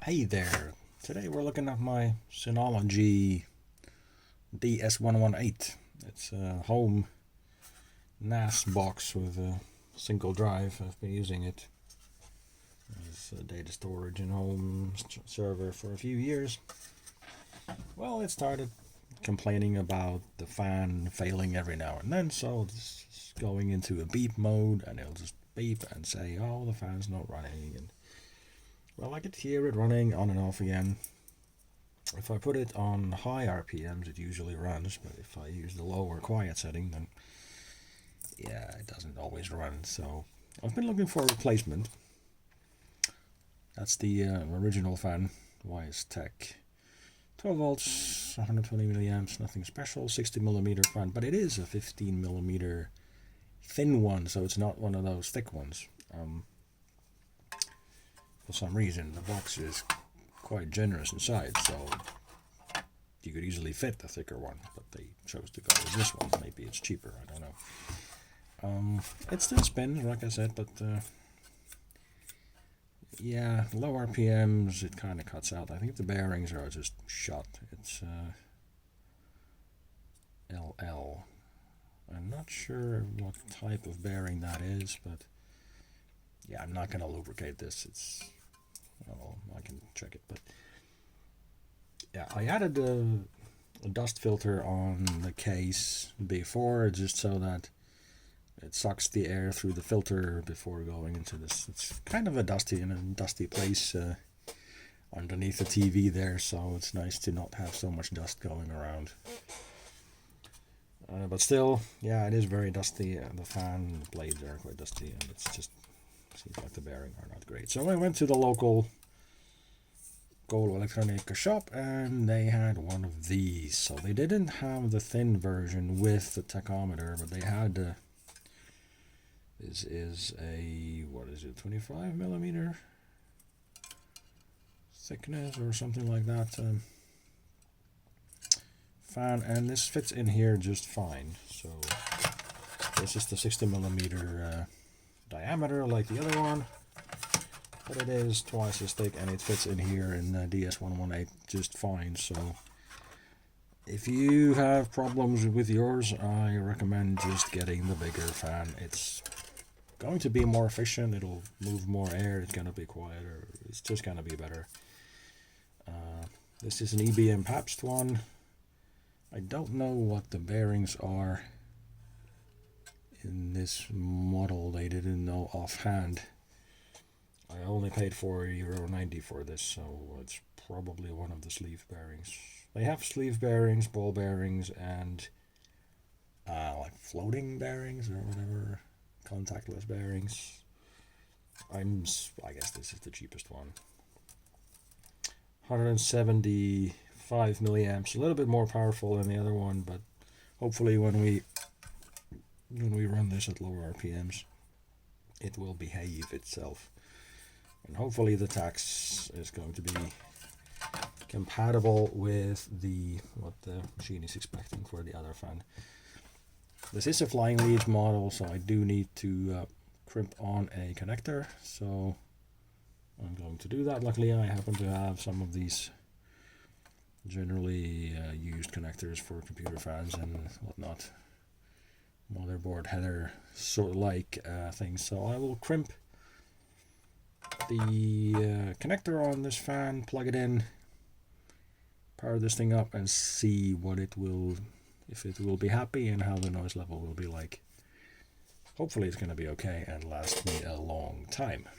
Hey there. Today we're looking at my Synology DS118. It's a home NAS box with a single drive. I've been using it as a data storage and home server for a few years. Well, it started complaining about the fan failing every now and then, so it's going into a beep mode, and it'll just beep and say, oh, the fan's not running. And well, I could hear it running on and off again. If I put it on high RPMs, it usually runs, but if I use the low or quiet setting, then yeah, it doesn't always run. So I've been looking for a replacement. That's the original fan, YS Tech. 12 volts, 120 milliamps, nothing special, 60 millimeter fan, but it is a 15 millimeter thin one, so it's not one of those thick ones. For some reason, the box is quite generous inside, so you could easily fit the thicker one, but they chose to go with this one. Maybe it's cheaper, I don't know. It still spins, like I said, but yeah, low RPMs, it kind of cuts out. I think the bearings are just shot. It's LL. I'm not sure what type of bearing that is, but yeah, I'm not going to lubricate this. Well, I can check it, but yeah, I added a dust filter on the case before, just so that it sucks the air through the filter before going into this. It's kind of a dusty place underneath the TV there, so it's nice to not have so much dust going around. But still, yeah, it is very dusty. The fan blades are quite dusty, and it's just seems like the bearings are not great. So I went to the local Go Electronic shop, and they had one of these. So they didn't have the thin version with the tachometer, but they had this is a, what is it, 25 millimeter thickness or something like that fan, and this fits in here just fine. So this is the 60 millimeter diameter like the other one, but it is twice as thick, and it fits in here in DS118 just fine. So if you have problems with yours, I recommend just getting the bigger fan. It's going to be more efficient, it'll move more air, it's going to be quieter, it's just going to be better. This is an EBM Pabst one. I don't know what the bearings are in this model, they didn't know offhand. I only paid €4.90 for this, so it's probably one of the sleeve bearings. They have sleeve bearings, ball bearings, and like floating bearings or whatever, contactless bearings. I guess this is the cheapest one. 175 milliamps, a little bit more powerful than the other one, but hopefully when we run this at lower RPMs, it will behave itself. And hopefully the tax is going to be compatible with what the machine is expecting for the other fan. This is a flying lead model, so I do need to crimp on a connector, so I'm going to do that. Luckily I happen to have some of these generally used connectors for computer fans and whatnot, motherboard header sort of like things. So I will crimp the connector on this fan, plug it in, power this thing up, and see what it will, if it will be happy and how the noise level will be like. Hopefully it's going to be okay and last me a long time.